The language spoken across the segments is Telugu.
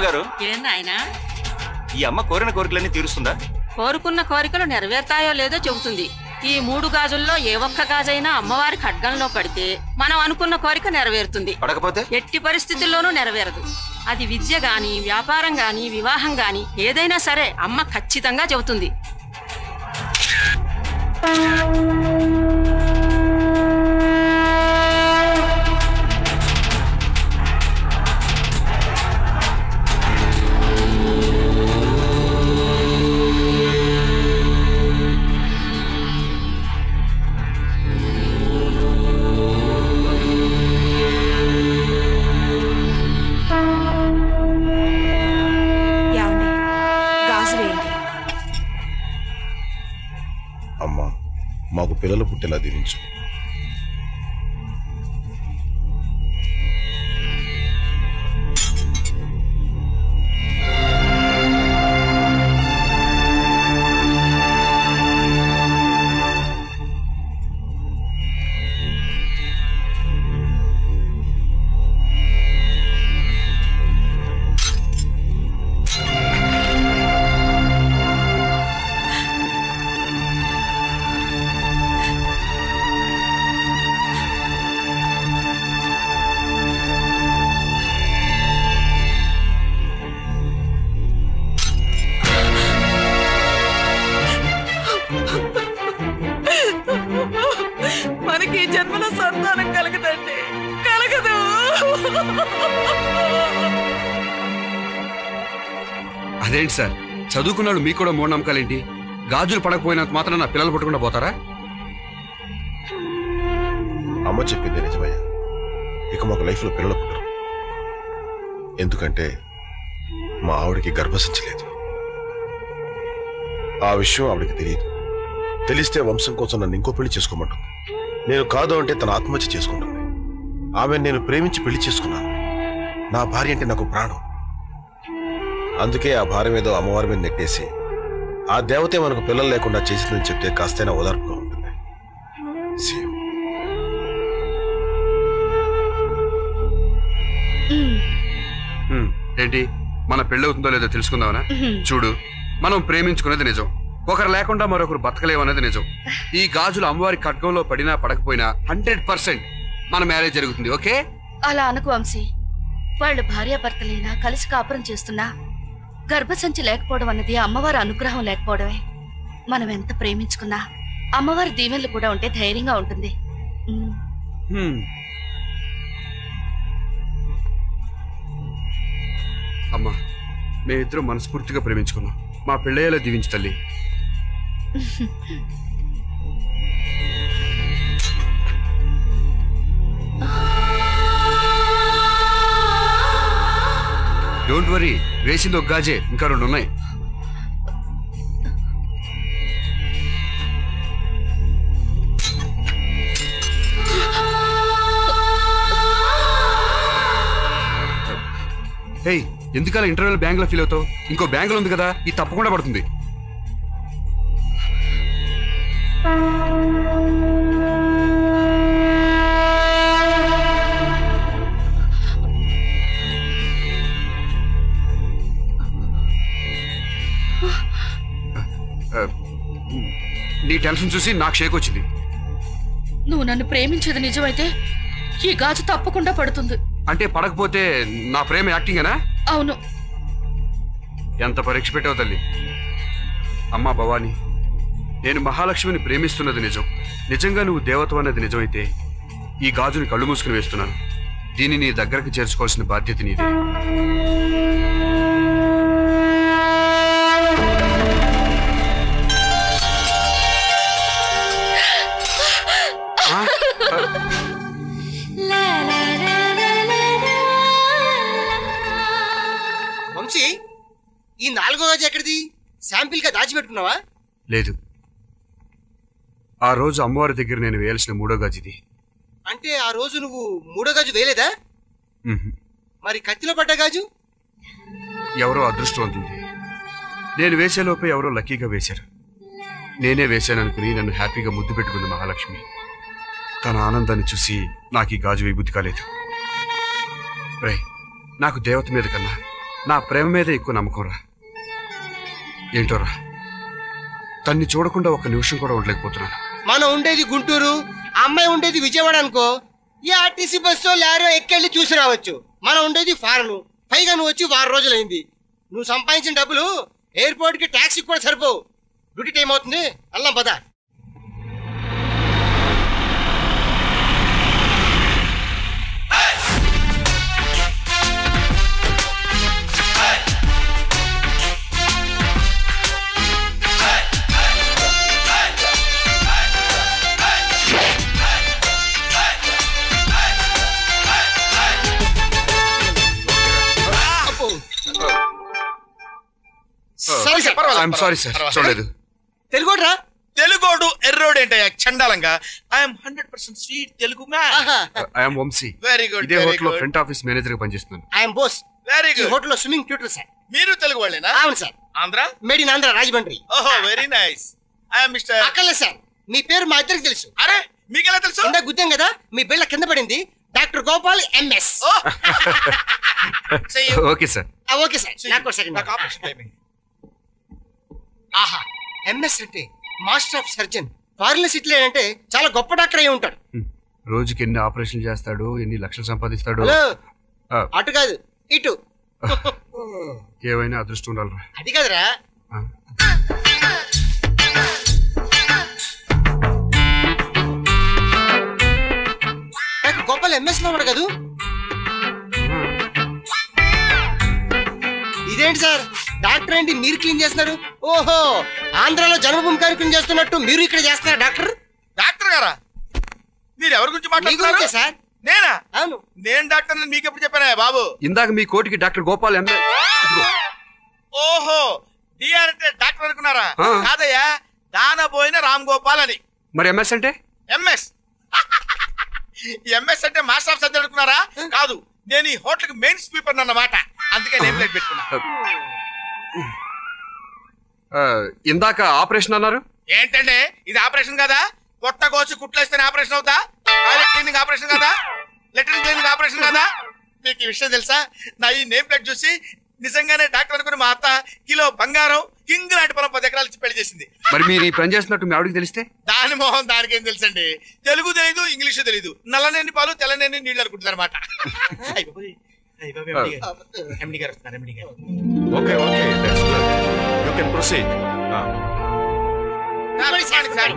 అమ్మగారు ఏందాయనా ఈ అమ్మ కోరిన కోరికలన్నీ తీరుస్తుందా? కోరుకున్న కోరికలు నెరవేరుతాయో లేదో చెబుతుంది. ఈ 3 గాజుల్లో ఏ ఒక్క గాజైనా అమ్మవారి ఖడ్గంలో పడితే మనం అనుకున్న కోరిక నెరవేరుతుంది. పడకపోతే ఎట్టి పరిస్థితుల్లోనూ నెరవేరదు. అది విద్య గాని, వ్యాపారం గాని, వివాహం గాని ఏదైనా సరే అమ్మ ఖచ్చితంగా చెబుతుంది. అమ్మా, మాకు పిల్లలు పుట్టేలా దీవించు. మనకి ఈ జన్మలో సంతానం కలగదండి, కలగదు. అదేంటి సార్, చదువుకున్నాడు మీకు కూడా మూఢనమ్మకాలేంటి? గాజులు పడకపోయినంత మాత్రం నా పిల్లలు పుట్టకుండా పోతారా? అమ్మ చెప్పింది నిజమయ్యా. ఇక మాకు లైఫ్లో పిల్లలు పుట్టరు. ఎందుకంటే మా ఆవిడకి గర్భసించలేదు. ఆ విషయం ఆవిడకి తెలియదు. తెలిస్తే వంశం కోసం నన్ను ఇంకో పెళ్లి చేసుకోమంటుంది. నేను కాదు అంటే తన ఆత్మహత్య చేసుకుంటుంది. ఆమె నేను ప్రేమించి పెళ్లి చేసుకున్నాను. నా భార్య అంటే నాకు ప్రాణం. అందుకే ఆ భార్య ఏదో అమ్మవారి మీద నెట్టేసి ఆ దేవతే మనకు పిల్లలు లేకుండా చేసిందని చెప్తే కాస్తైనా ఓదార్పుగా ఉంటుంది. ఏంటి, మన పెళ్ళి అవుతుందో లేదో తెలుసుకుందామనా? చూడు, మనం ప్రేమించుకునేది నిజం, ఒకరు లేకుండా మరొకరు బతకలేమనేది నిజం. ఈ గాజులు అమ్మవారి ఖడ్గంలో పడినా పడకపోయినా 100% మన మ్యారేజ్ జరుగుతుంది. ఓకే? అలా అనుకు వంశీ. వాళ్ళు భార్యాభర్తలైనా కలిసి కాపురం చేస్తున్నా గర్భసంచి లేకపోవడం అన్నది అమ్మవారి అనుగ్రహం లేకపోవడమే. మనం ఎంత ప్రేమించుకున్నా అమ్మవారి దీవెనలు కూడా ఉంటే ధైర్యంగా ఉంటుంది. అమ్మా, మేమిద్దరం మనస్ఫూర్తిగా ప్రేమించుకున్నాం. మా పెళ్ళయ్యేలా దీవించు తల్లి. డోంట్ వరీ, వేసింది ఒక గాజే, ఇంకా 2 ఉన్నాయి. హే, ఎందుకలా ఇంటర్వ్యూలో బ్యాంకులో ఫీల్ అవుతావు? ఇంకో బ్యాంకులో ఉంది కదా, ఇది తప్పకుండా పడుతుంది. నీ టెన్షన్ చూసి నాకు షేక్ వచ్చింది. నువ్వు నన్ను ప్రేమించేది నిజమైతే ఈ గాజు తప్పకుండా పడుతుంది. అంటే పడకపోతే నా ప్రేమ యాక్టింగేనా? అవును. ఎంత పరీక్ష పెట్టావు తల్లి. అమ్మా భవానీ, నేను మహాలక్ష్మిని ప్రేమిస్తున్నది నిజం. నిజంగా నువ్వు దేవత అన్నది నిజమైతే ఈ గాజుని కళ్ళు మూసుకుని వేస్తున్నాను. దీన్ని నీ దగ్గరకు చేర్చుకోవాల్సిన బాధ్యత నీదే. వంశీ, ఈ 4వ గాజు ఎక్కడిది? శాంపిల్ గా దాచిపెట్టుకున్నావా? లేదు, ఆ రోజు అమ్మవారి దగ్గర నేను వేయాల్సిన 3వ గాజు ఇది. అంటే ఆ రోజు నువ్వు 3వ గాజు వేయలేదా? మరి కత్తిలో పడ్డ గాజు? ఎవరో అదృష్టవంతుంది. నేను వేసేలోపే ఎవరో లక్కీగా వేశారు. నేనే వేశాననుకుని నన్ను హ్యాపీగా ముద్దు పెట్టుకుంది మహాలక్ష్మి. తన ఆనందాన్ని చూసి నాకు ఈ గాజు వేయబుద్ధి కాలేదు. రై, నాకు దేవత మీద కన్నా నా ప్రేమ మీద ఎక్కువ నమ్మకం రా. ఏంటోరా, తన్ని చూడకుండా ఒక్క నిమిషం కూడా ఉండలేకపోతున్నాను. మనం ఉండేది గుంటూరు, అమ్మాయి ఉండేది విజయవాడ అనుకో, ఈ ఆర్టీసీ బస్సు లారో ఎక్కెళ్ళి చూసి రావచ్చు. మనం ఉండేది ఫారెన్, పైగా నువ్వు వచ్చి 6 రోజులైంది. నువ్వు సంపాదించిన డబ్బులు ఎయిర్పోర్ట్ కి ట్యాక్సీ కూడా సరిపోవు. డ్యూటీ టైం అవుతుంది, వెళ్దాం పద. సారీ సార్, చూడలేదు. తెలుగోడ్రా? తెలుగోడు ఎర్రోడు ఏంటయ్యా చండాలంగా. I'm 100% sweet Telugu man. I'm Vamsi. Very good. ఇదే హోటల్ లో ఫ్రంట్ ఆఫీస్ మేనేజర్ గా పనిచేస్తున్నాను. ఐఎమ్ బోస్. వెరీ ఈ గుడ్. హోటల్ లో స్విమ్మింగ్ ట్యూటర్ సార్. మీరు తెలుగు వాళ్ళేనా? అవును sir. Andhra? Made in Andhra, Rajahmundry. ఓహో, వెరీ నైస్. I'm mister. అక్కర్లేదు సార్, మీ పేరు మా ఇద్దరికి తెలుసు. అరే, మీకెలా తెలుసు? ఇందా గుద్దాం కదా, మీ బిళ్ళ కింద పడింది. Doctor Gopal MS. Okay sir. Okay sir, నాకు సెకండ్. నాకు ఆపరేషన్ టైమింగ్. ఆహా, ఎంఎస్ అంటే మాస్టర్ ఆఫ్ సర్జన్. ఫారిన్ సిటీలో అంటే చాలా గొప్ప డాక్టర్ అయి ఉంటాడు. రోజుకి ఎన్ని ఆపరేషన్లు చేస్తాడు, ఎన్ని లక్షలు సంపాదిస్తాడు. హలో, ఆ, అటు కాదు ఇటు. ఏవైనా అదృష్టం ఉండాలరా. అది కాదురా, ఆ. డాక్టర్ గోపాల్ ఎంఎస్ లో ఉన్నాడు కదా. ఇదేంటి సార్, డాక్టర్ ఏంటి మీరు క్లీన్ చేస్తున్నారు? ఓహో, ఆంధ్రాలో జన్మభూమి కార్యక్రమం చేస్తున్నట్టు మీరు ఇక్కడ చేస్తున్నారు డాక్టర్. డాక్టర్ గారా? మీరు ఎవరి గురించి మీ మాట్లాడుతున్నారు? గురించే సార్. నేనా? అవును. నేను డాక్టర్ అని మీకు ఎప్పుడు చెప్పానా బాబు? ఇందాక మీ కోటికి డాక్టర్ గోపాల్ ఓహో, డిఆర్ అంటే డాక్టర్ అనుకున్నారా? ఆ. కాదయ్యా, దానబోయిన రామ్ గోపాల్ అని. మరి ఎంఎస్ అంటే? ఎంఎస్. ఎంఎస్ అంటే మాస్టర్ ఆఫ్ సర్జన్ అనుకున్నారా? కాదు, నేను ఈ హోటల్ కి మెయిన్ స్వీపర్ అన్నమాట. అందుకే నేమ్ ప్లేట్ పెట్టుకున్నా. ఇందాక ఆపరేషన్ అన్నారు. ఏంటంటే ఇది ఆపరేషన్ కదా? కొత్త కోసి కుట్లేస్తేనే ఆపరేషన్ అవుతా? టాయిలెట్ క్లీనింగ్ ఆపరేషన్ కదా? లెట్రిన్ క్లీనింగ్ ఆపరేషన్ కదా? మీకు ఈ విషయం తెలుసా? నా ఈ నేమ్ ప్లేట్ చూసి నిజంగానే డాక్టర్ అనుకుని మా అత్త కిలో బంగారం, కింగ్ లాంటి పొలం 10 ఎకరాలు ఇచ్చి పెళ్లి చేసింది. మరి మీరు ఈ పని చేస్తున్నట్టు మీ ఆవిడకి తెలిస్తే? దాని మొహం దానికి ఏం తెలుసండి? తెలుగు తెలీదు, ఇంగ్లీష్ తెలీదు. నల్లనేని పాలు తెల్లనేని నీళ్ళు అనుకుంటున్నారు అనమాట. ఎండి గారు వస్తున్నారు. ఎండి గారు. Okay okay, that's good. You can proceed.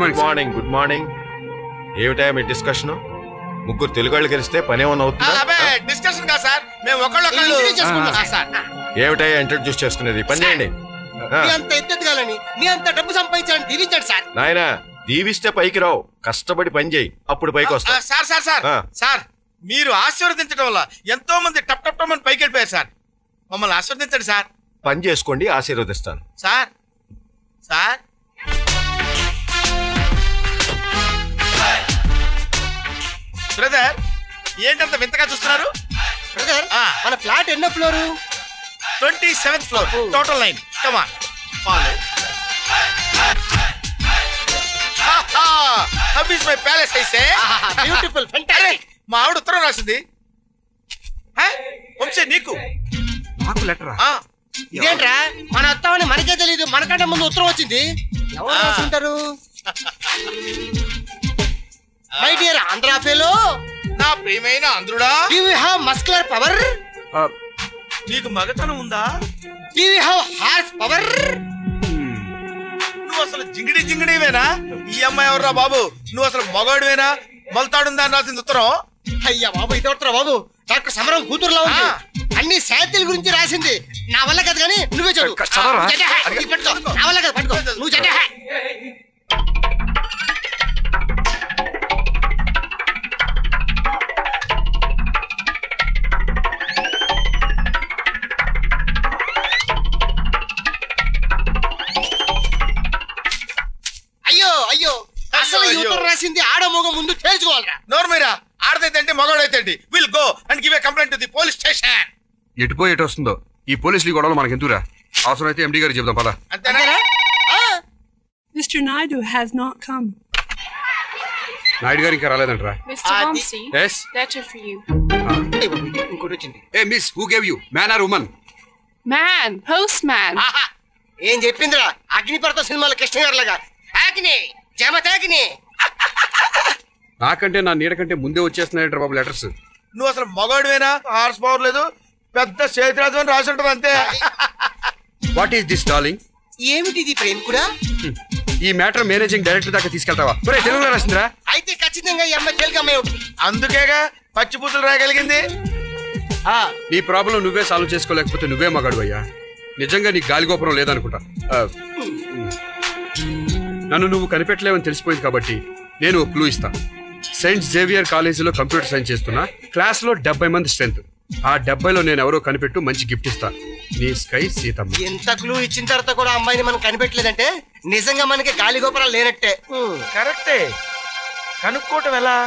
Good morning. Good morning. ఏమిటా మీ డిస్కషన్? ముగ్గురు తెలుగు వాళ్ళు కలిస్తే పని ఏమన్నా అవుతుందా? డిస్కషన్ కాదు సార్, మేము ఒకళ్ళు సార్. ఏమిటా ఇంట్రడ్యూస్ చేసుకునేది? పని చేయండి. మీ అంత ఎత్తెదగాలని, మీ అంత డబ్బు సంపాదించాలని దీవించాడు సార్. నాయనా, దీవిస్తే పైకి రావు, కష్టపడి పని చేయి, అప్పుడు పైకి వస్తా. సార్ సార్ సార్ సార్, మీరు ఆశీర్వదించడం వల్ల ఎంతో మంది టప్ టప్ టప్ అని పైకి వెళ్ళిపోయారు సార్. మమ్మల్ని ఆశీర్వదించండి సార్. పని చేసుకోండి, ఆశీర్వదిస్తాను. సార్ సార్ బ్రదర్, ఏంటంత వింతగా చూస్తున్నారు? బ్రదర్, మన ఫ్లాట్ ఎన్నో floor? 27th floor, total 9. Come on, follow. How is my palace I say? Beautiful, fantastic. మా ఆవిడ ఉత్తరం రాసింది. వంశీ, నీకు నాకు లెటరా? ఇదేంట్రా, మన అత్తమని మనకే తెలియదు, మనకంటే ముందు ఉత్తరం వచ్చింది. ఎవరు రాసుంటారు? మై డియర్ ఆంధ్ర ఫెలో, నా ప్రియమైన ఆంధ్రుడా, do you have muscular power? నీకు మగతనం ఉందా? Do you have horse power? నువ్వు అసలు జింగిడి జింగిడివేనా? ఈ అమ్మాయి ఎవర్రా బాబు? నువ్వు అసలు మగవాడివేనా? మొలతాడుందా అని రాసింది ఉత్తరం. అయ్యా బాబు, ఇది ఉత్తరం బాబు డాక్టర్ సమరం కూతురులో ఉంది. అన్ని సాహిత్యాల గురించి రాసింది. నా వల్ల కదా, కానీ నువ్వే చదువు. చదవరా? పట్టుకో, నా వల్ల కదా, పట్టుకో నువ్వు. అయ్యో అయ్యో, అసలు ఈ ఉత్తరం రాసింది ఆడ మగ ముందు తేల్చుకోవాలరా. నోర్మీరా, ఆడదైతే మగవాడైతే will go and give a complaint to the police station. ఎటుపోయి ఎటు వస్తుందో ఈ పోలీసులు గొడవలు మనకి ఎందుకురా? అవసరం అయితే ఎండి గారికి చెప్దాం పదా. అంతేనా? Mr. Naidu has not come. Naidu గారు ఇంకా రాలేదంటరా? Mr. Vamsi, Yes? letter for you. ఇంకోటి వచ్చింది. A miss, who gave you, man or woman? Man, postman. ఆహా ఏం చెప్పిందిరా అగ్నిపర్వత సినిమాలో కృష్ణ గారు లాగా అగ్ని జమతాగ్ని. నాకంటే నా నీడ కంటే ముందే వచ్చేస్తున్నాయంటారు బాబు లెటర్స్. నువ్వు అసలు మగాడివేనా? హార్స్ పవర్ లేదు, పెద్ద సేతురాజు అని రాసి ఉంటుంది అంతే. What is this darling? ఏమిటి ఇది ప్రేమికుడా? ఈ మ్యాటర్ మేనేజింగ్ డైరెక్టర్ దాకా తీసుకెళ్తావా? ఒరేయ్, తెలుగులో రాసిందిరా. అయితే ఖచ్చితంగా ఈ అమ్మాయి తెలుగు అమ్మాయి ఉంటుంది. అందుకేగా పచ్చి పూతులు రాయగలిగింది. నీ ప్రాబ్లం నువ్వే సాల్వ్ చేసుకోలేకపోతే నువ్వే మగాడు అయ్యా. నిజంగా నీకు గాలిగోపురం లేదనుకుంటా. నన్ను నువ్వు కనిపెట్టలేవని తెలిసిపోయింది కాబట్టి నేను ఒక క్లూ ఇస్తాను. సెయింట్ జేవియర్ కాలేజీలో కంప్యూటర్ సైన్స్ చేస్తున్నా. క్లాస్ లో 70 మంది స్ట్రెంత్. ఆ 70లో నేను ఎవరో కనిపెట్టు మంచి గిఫ్ట్ ఇస్తాను. నీ స్కై సీతమ్మ. ఎంత క్లూ ఇచ్చిన తర్వాత కూడా అమ్మాయిని మనం కనిపెట్టలేదంటే నిజంగా మనకి గాలి గోపురాలు లేనట్టే. కరెక్టే, కనుక్కోవటం ఎలా?